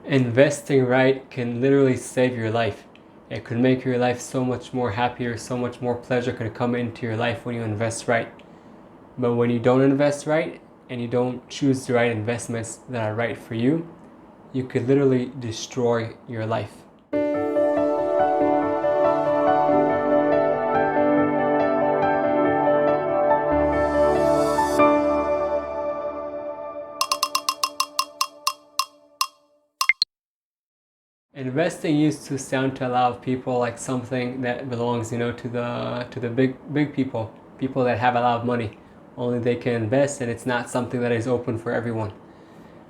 Investing right can literally save your life. It could make your life so much more happier, so much more pleasure could come into your life when you invest right. But when you don't invest right and you don't choose the right investments that are right for you, you could literally destroy your life. Investing used to sound to a lot of people like something that belongs, to the big people that have a lot of money. Only they can invest, and it's not something that is open for everyone.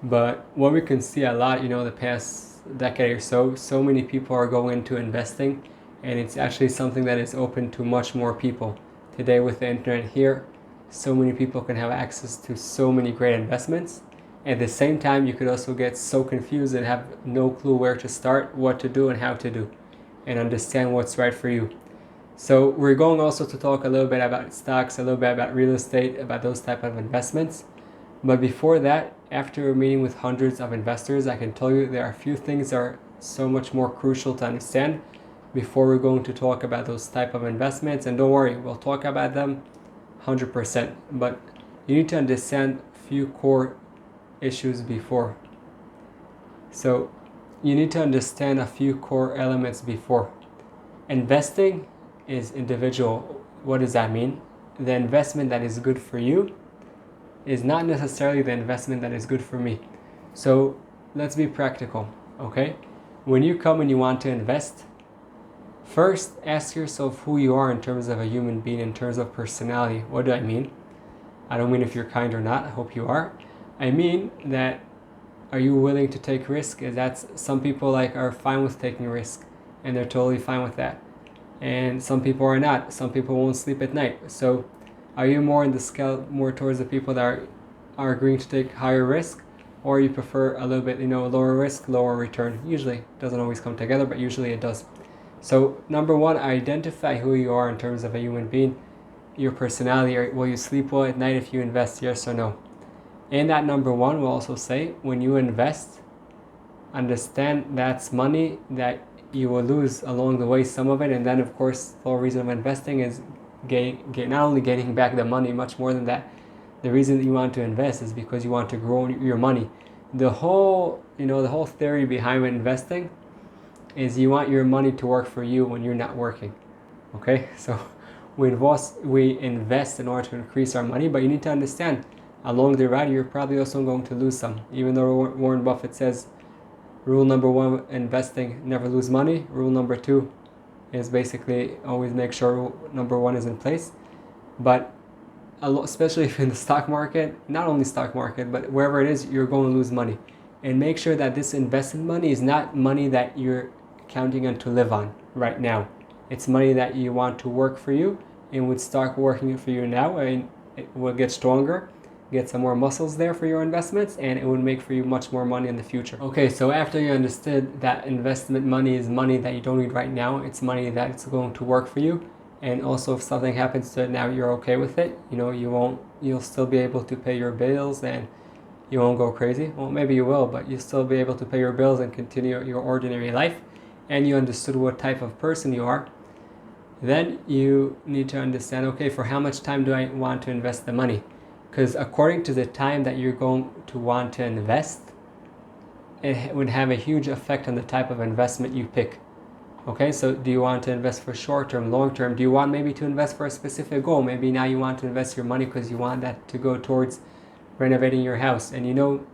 But what we can see a lot, the past decade or so, so many people are going into investing, and it's actually something that is open to much more people. Today, with the internet here, so many people can have access to so many great investments. At the same time, you could also get so confused and have no clue where to start, what to do, and how to do, and understand what's right for you. So we're going also to talk a little bit about stocks, a little bit about real estate, about those type of investments. But before that, after meeting with hundreds of investors, I can tell you there are a few things that are so much more crucial to understand before we're going to talk about those type of investments. And don't worry, we'll talk about them 100%. But you need to understand a few core issues before. So you need to understand a few core elements before. Investing is individual. What does that mean? The investment that is good for you is not necessarily the investment that is good for me. So let's be practical, okay? When you come and you want to invest, first ask yourself who you are in terms of a human being, in terms of personality. What do I mean? I don't mean if you're kind or not. I hope you are. I mean that, are you willing to take risk? That's some people are fine with taking risk, and they're totally fine with that. And some people are not. Some people won't sleep at night. So are you more in the scale more towards the people that are agreeing to take higher risk, or you prefer a little bit, lower risk, lower return? Usually it doesn't always come together, but usually it does. So number one, identify who you are in terms of a human being, your personality. Will you sleep well at night if you invest, yes or no? And that number one will also say, when you invest, understand that's money that you will lose along the way, some of it. And then of course the whole reason of investing is not only getting back the money, much more than that. The reason that you want to invest is because you want to grow your money. The whole theory behind investing is you want your money to work for you when you're not working. Okay, so we invest in order to increase our money, but you need to understand along the ride you're probably also going to lose some. Even though Warren Buffett says rule number one, investing, never lose money. Rule number two is basically always make sure number one is in place. But especially if in the stock market, not only stock market, but wherever it is, you're going to lose money. And make sure that this invested money is not money that you're counting on to live on right now. It's money that you want to work for you, and would start working for you now, and it will get stronger, get some more muscles there for your investments, and it would make for you much more money in the future. Okay, so after you understood that investment money is money that you don't need right now, it's money that it's going to work for you, and also if something happens to it now, you're okay with it. You'll still be able to pay your bills, and you won't go crazy. Well, maybe you will, but you'll still be able to pay your bills and continue your ordinary life, and you understood what type of person you are. Then you need to understand, okay, for how much time do I want to invest the money? Because according to the time that you're going to want to invest, it would have a huge effect on the type of investment you pick. Okay, so do you want to invest for short term, long term? Do you want maybe to invest for a specific goal? Maybe now you want to invest your money because you want that to go towards renovating your house, and you don't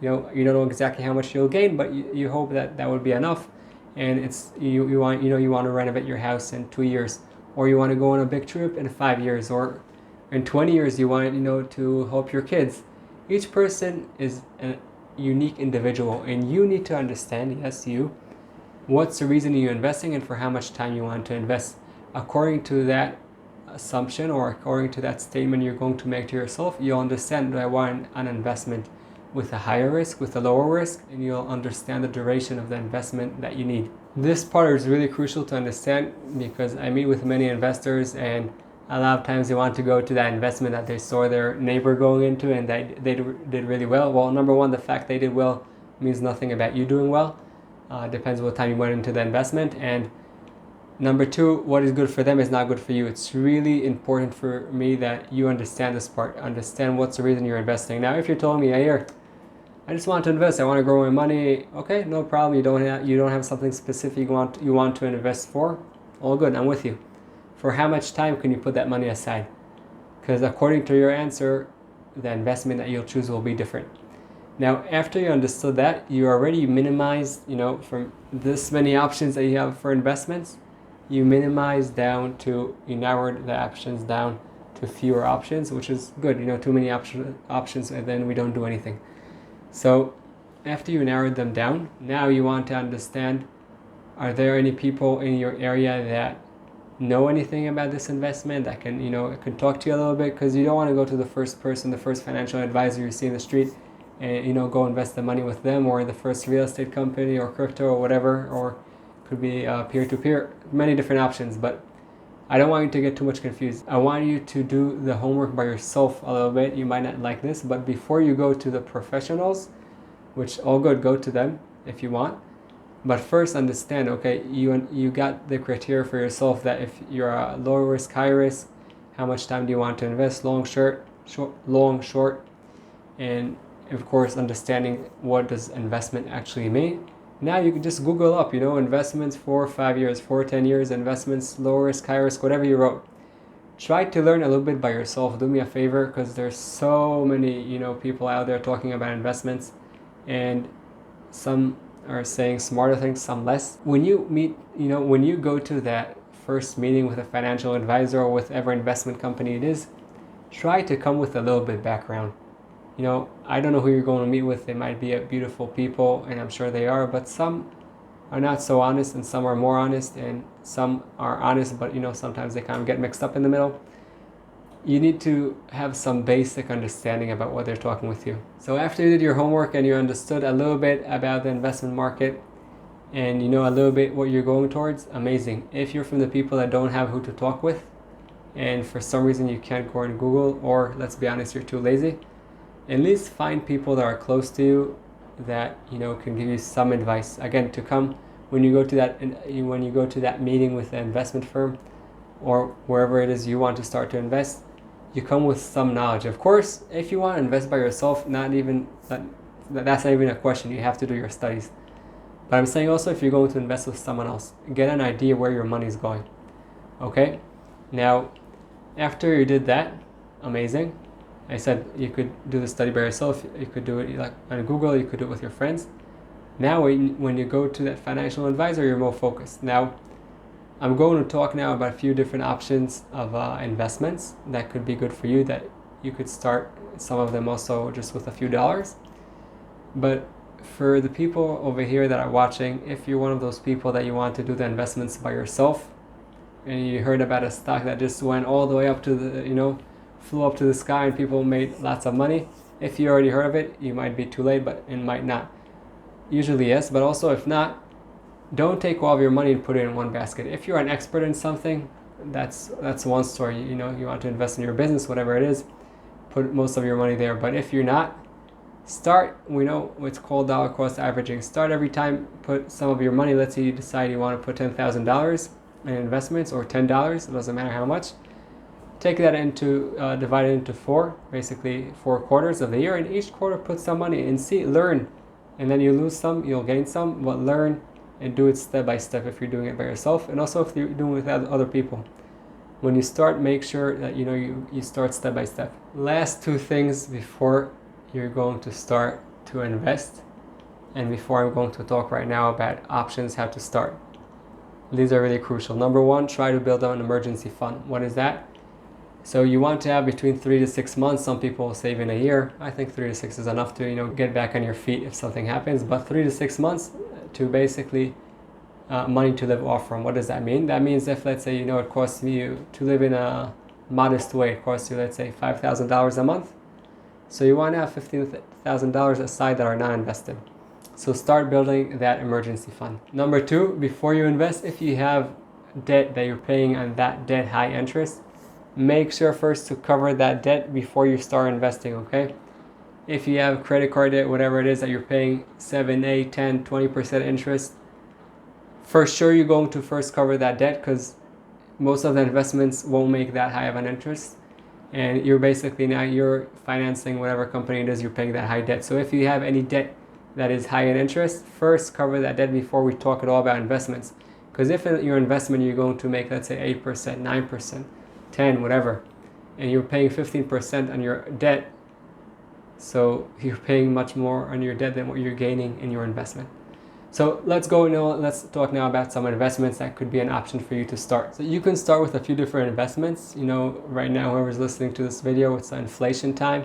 know exactly how much you'll gain, but you hope that that would be enough. And it's you want to renovate your house in 2 years, or you want to go on a big trip in 5 years, or in 20 years you want to help your kids. Each person is a unique individual, and you need to understand, yes, what's the reason you're investing and for how much time you want to invest. According to that assumption, or according to that statement you're going to make to yourself, you'll understand, do I want an investment with a higher risk, with a lower risk, and you'll understand the duration of the investment that you need. This part is really crucial to understand, because I meet with many investors, and a lot of times they want to go to that investment that they saw their neighbor going into and they did really well. Well, number one, the fact they did well means nothing about you doing well. Depends what time you went into the investment. And number two, what is good for them is not good for you. It's really important for me that you understand this part. Understand what's the reason you're investing. Now, if you're telling me, here, I just want to invest, I want to grow my money. Okay, no problem. You don't have something specific you want to invest for. All good. I'm with you. For how much time can you put that money aside? Because according to your answer, the investment that you'll choose will be different. Now, after you understood that, you already minimized, from this many options that you have for investments, you narrowed the options down to fewer options, which is good. Too many options, and then we don't do anything. So after you narrowed them down, now you want to understand, are there any people in your area that know anything about this investment that can talk to you a little bit? Because you don't want to go to the first financial advisor you see in the street and go invest the money with them, or the first real estate company or crypto or whatever, or could be peer-to-peer, many different options. But I don't want you to get too much confused. I want you to do the homework by yourself a little bit. You might not like this, but before you go to the professionals, which all good, go to them if you want. But first understand, okay, you got the criteria for yourself that if you're a low risk, high risk, how much time do you want to invest, long, short, and of course understanding what does investment actually mean. Now you can just Google up, investments for 5 years, for 10 years, investments, low risk, high risk, whatever you wrote. Try to learn a little bit by yourself. Do me a favor, because there's so many, people out there talking about investments, and some are saying smarter things, some less. When you go to that first meeting with a financial advisor or with whatever investment company it is, try to come with a little bit background. I don't know who you're going to meet with. They might be beautiful people, and I'm sure they are, but some are not so honest, and some are more honest, and some are honest, but sometimes they kind of get mixed up in the middle. You need to have some basic understanding about what they're talking with you. So after you did your homework and you understood a little bit about the investment market, and a little bit what you're going towards, amazing. If you're from the people that don't have who to talk with, and for some reason you can't go on Google, or let's be honest, you're too lazy, at least find people that are close to you that can give you some advice. Again, to come when you go to that meeting with the investment firm or wherever it is you want to start to invest, you come with some knowledge. Of course, if you want to invest by yourself, that's not even a question. You have to do your studies. But I'm saying also, if you're going to invest with someone else, get an idea where your money is going. Okay? Now, after you did that, amazing. I said you could do the study by yourself. You could do it like on Google. You could do it with your friends. Now, when you go to that financial advisor, you're more focused. Now, I'm going to talk now about a few different options of investments that could be good for you, that you could start some of them also just with a few dollars. But for the people over here that are watching, if you're one of those people that you want to do the investments by yourself, and you heard about a stock that just went all the way up to the, flew up to the sky and people made lots of money, if you already heard of it, you might be too late, but it might not. Usually yes, but also if not, don't take all of your money and put it in one basket. If you're an expert in something, that's one story. You want to invest in your business, whatever it is, put most of your money there. But if you're not, start, what's called dollar cost averaging. Start every time, put some of your money. Let's say you decide you want to put $10,000 in investments, or $10, it doesn't matter how much. Take that divide it into four quarters of the year, and each quarter put some money and learn. And then you lose some, you'll gain some, but learn and do it step by step if you're doing it by yourself, and also if you're doing it with other people. When you start, make sure that you start step by step. Last two things before you're going to start to invest, and before I'm going to talk right now about options, how to start. These are really crucial. Number one, try to build an emergency fund. What is that? So you want to have between 3 to 6 months. Some people save in a year. I think 3 to 6 is enough to get back on your feet if something happens. But 3 to 6 months to basically money to live off from. What does that mean? That means if, let's say, it costs you to live in a modest way, it costs you, let's say, $5,000 a month. So you want to have $15,000 aside that are not invested. So start building that emergency fund. Number two, before you invest, if you have debt that you're paying on that debt high interest, make sure first to cover that debt before you start investing, okay? if you have credit card debt, whatever it is that you're paying 7, 8, 10, 20% interest, for sure you're going to first cover that debt, because most of the investments won't make that high of an interest. And you're basically now you're financing whatever company it is you're paying that high debt. So if you have any debt that is high in interest, first cover that debt before we talk at all about investments. Because if in your investment you're going to make, let's say 8%, 9%, 10, whatever, and you're paying 15% on your debt, so you're paying much more on your debt than what you're gaining in your investment. So let's talk now about some investments that could be an option for you to start. So you can start with a few different investments. Right now, whoever's listening to this video, it's inflation time,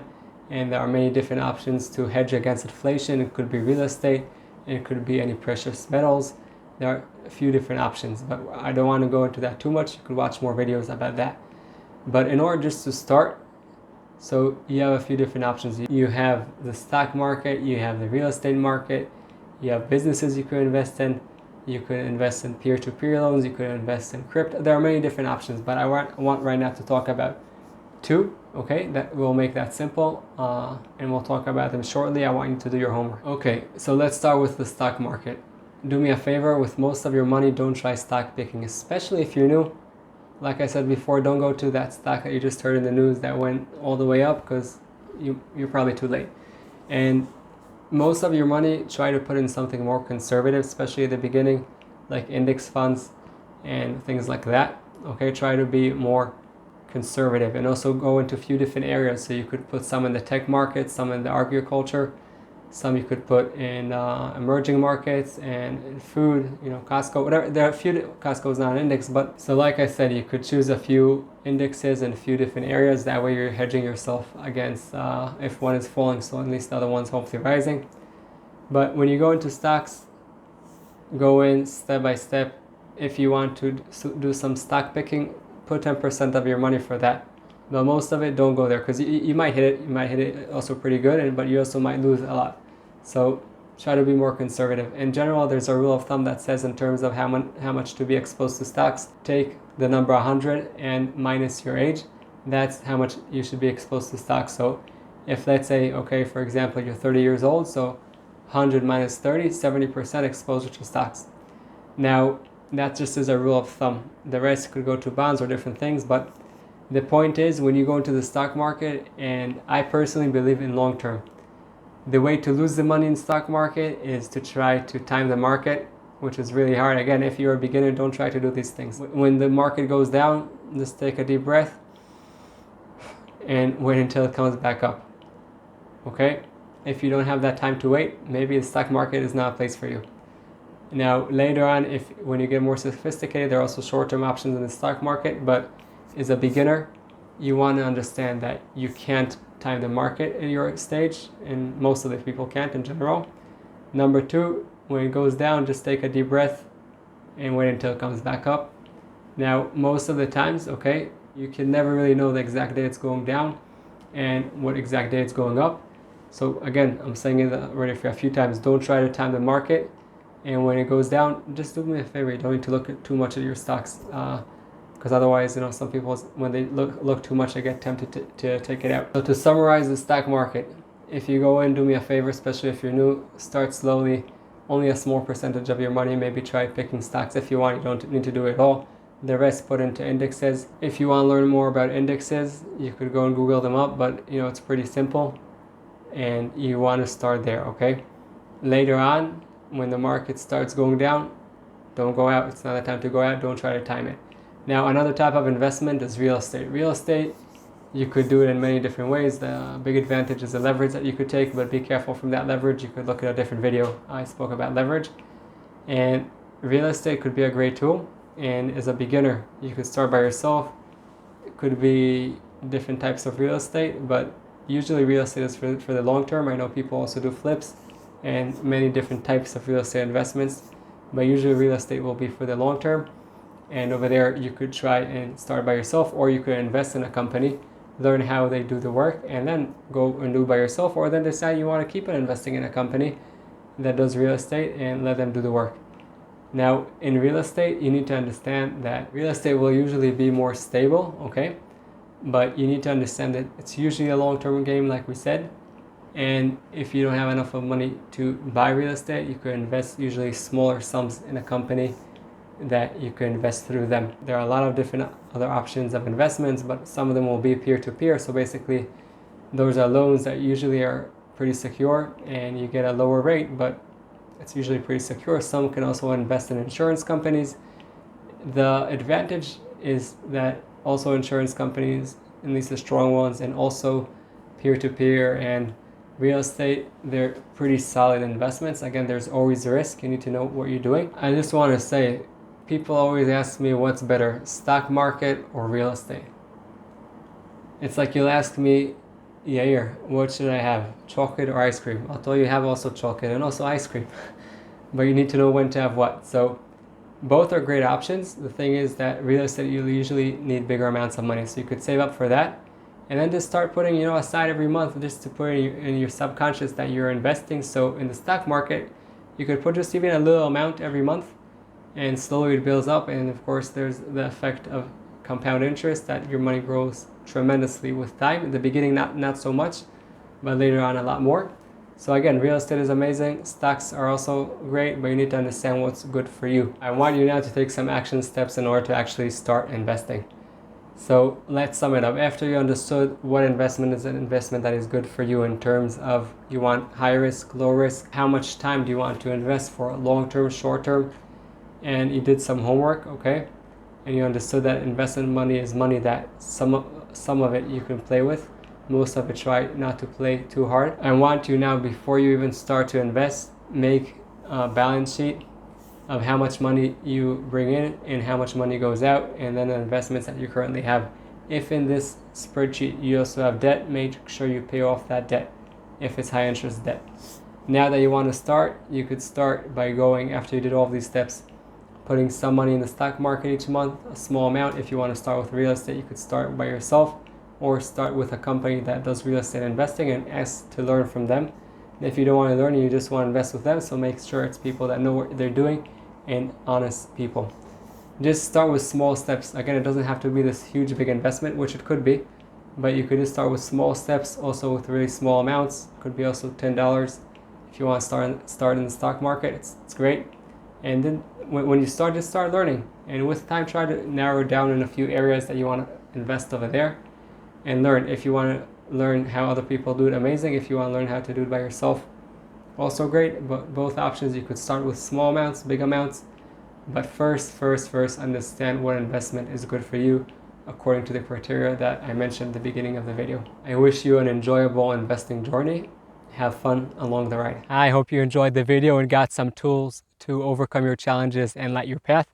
and there are many different options to hedge against inflation. It could be real estate, it could be any precious metals. There are a few different options, but I don't want to go into that too much. You could watch more videos about that. But in order just to start, so you have a few different options. You have the stock market, you have the real estate market, you have businesses you could invest in. You could invest in peer-to-peer loans. You could invest in crypto. There are many different options, but I want right now to talk about two, okay? That will make that simple, and we'll talk about them shortly. I want you to do your homework. Okay, so let's start with the stock market. Do me a favor, with most of your money, don't try stock picking, especially if you're new. Like I said before, don't go to that stock that you just heard in the news that went all the way up, because you're probably too late. And most of your money, try to put in something more conservative, especially at the beginning, like index funds and things like that. Okay, try to be more conservative, and also go into a few different areas. So you could put some in the tech market, some in the agriculture, some you could put in emerging markets and in food, Costco, whatever. There are a few. Costco's not an index, but so like I said, you could choose a few indexes in a few different areas. That way you're hedging yourself against if one is falling, so at least the other one's hopefully rising. But when you go into stocks, go in step by step. If you want to do some stock picking, put 10% of your money for that. But most of it, don't go there, because you might hit it. You might hit it also pretty good, but you also might lose a lot. So try to be more conservative. In general, there's a rule of thumb that says, in terms of how much to be exposed to stocks, take the number 100 and minus your age. That's how much you should be exposed to stocks. So if, let's say, okay, for example, you're 30 years old, so 100 minus 30, 70% exposure to stocks. Now, that just is a rule of thumb. The rest could go to bonds or different things, but the point is, when you go into the stock market, and I personally believe in long term, the way to lose the money in stock market is to try to time the market, which is really hard. Again, if you're a beginner, don't try to do these things. When the market goes down, just take a deep breath and wait until it comes back up. Okay? If you don't have that time to wait, maybe the stock market is not a place for you. Now, later on, when you get more sophisticated, there are also short-term options in the stock market, but as a beginner, you want to understand that you can't time the market at your stage, and most of the people can't in general. Number two, when it goes down, just take a deep breath and wait until it comes back up. Now, most of the times, okay, you can never really know the exact day it's going down and what exact day it's going up. So again, I'm saying it already for a few times, don't try to time the market. And when it goes down, just do me a favor, you don't need to look too much at your stocks, because otherwise, some people, when they look too much, they get tempted to take it out. So to summarize the stock market, if you go in, do me a favor, especially if you're new, start slowly. Only a small percentage of your money. Maybe try picking stocks if you want. You don't need to do it at all. The rest put into indexes. If you want to learn more about indexes, you could go and Google them up, but it's pretty simple, and you want to start there, okay? Later on, when the market starts going down, don't go out. It's not the time to go out. Don't try to time it. Now, another type of investment is real estate. Real estate, you could do it in many different ways. The big advantage is the leverage that you could take, but be careful from that leverage. You could look at a different video. I spoke about leverage. And real estate could be a great tool. And as a beginner, you could start by yourself. It could be different types of real estate, but usually real estate is for the long term. I know people also do flips and many different types of real estate investments, but usually real estate will be for the long term. And over there, you could try and start by yourself, or you could invest in a company, learn how they do the work, and then go and do it by yourself, or then decide you want to keep on investing in a company that does real estate and let them do the work. Now, in real estate, you need to understand that real estate will usually be more stable, okay? But you need to understand that it's usually a long-term game, like we said, And if you don't have enough of money to buy real estate, you could invest usually smaller sums in a company that you can invest through them. There are a lot of different other options of investments, but some of them will be peer-to-peer. So basically, those are loans that usually are pretty secure and you get a lower rate, but it's usually pretty secure. Some can also invest in insurance companies. The advantage is that also insurance companies, at least the strong ones, and also peer-to-peer and real estate, they're pretty solid investments. Again, there's always risk. You need to know what you're doing. I just want to say, people always ask me what's better, stock market or real estate. It's like you'll ask me, Yair, what should I have, chocolate or ice cream? I'll tell you have also chocolate and also ice cream. But you need to know when to have what. So both are great options. The thing is that real estate, you usually need bigger amounts of money. So you could save up for that. And then just start putting, aside every month just to put in your subconscious that you're investing. So in the stock market, you could put just even a little amount every month and slowly it builds up. And of course, there's the effect of compound interest that your money grows tremendously with time. In the beginning, not so much, but later on a lot more. So again, real estate is amazing. Stocks are also great, but you need to understand what's good for you. I want you now to take some action steps in order to actually start investing. So let's sum it up. After you understood what investment is an investment that is good for you in terms of you want high risk, low risk, how much time do you want to invest for long term, short term, and you did some homework, okay? And you understood that investment money is money that some of it you can play with. Most of it try not to play too hard. I want you now, before you even start to invest, make a balance sheet of how much money you bring in and how much money goes out, and then the investments that you currently have. If in this spreadsheet you also have debt, make sure you pay off that debt if it's high interest debt. Now that you want to start, you could start by going, after you did all of these steps, putting some money in the stock market each month, a small amount. If you want to start with real estate, you could start by yourself or start with a company that does real estate investing and ask to learn from them. And if you don't want to learn, you just want to invest with them, so make sure it's people that know what they're doing and honest people. Just start with small steps. Again, it doesn't have to be this huge big investment, which it could be, but you could just start with small steps, also with really small amounts. It could be also $10 if you want to start in the stock market. It's great. And then when you start, just start learning, and with time try to narrow down in a few areas that you want to invest over there and learn. If you want to learn how other people do it, amazing. If you want to learn how to do it by yourself, also great. But both options, you could start with small amounts, big amounts, but first understand what investment is good for you according to the criteria that I mentioned at the beginning of the video. I wish you an enjoyable investing journey. Have fun along the ride. I hope you enjoyed the video and got some tools to overcome your challenges and light your path.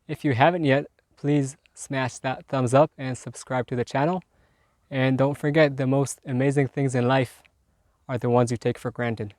If you haven't yet, please smash that thumbs up and subscribe to the channel. And don't forget, the most amazing things in life are the ones you take for granted.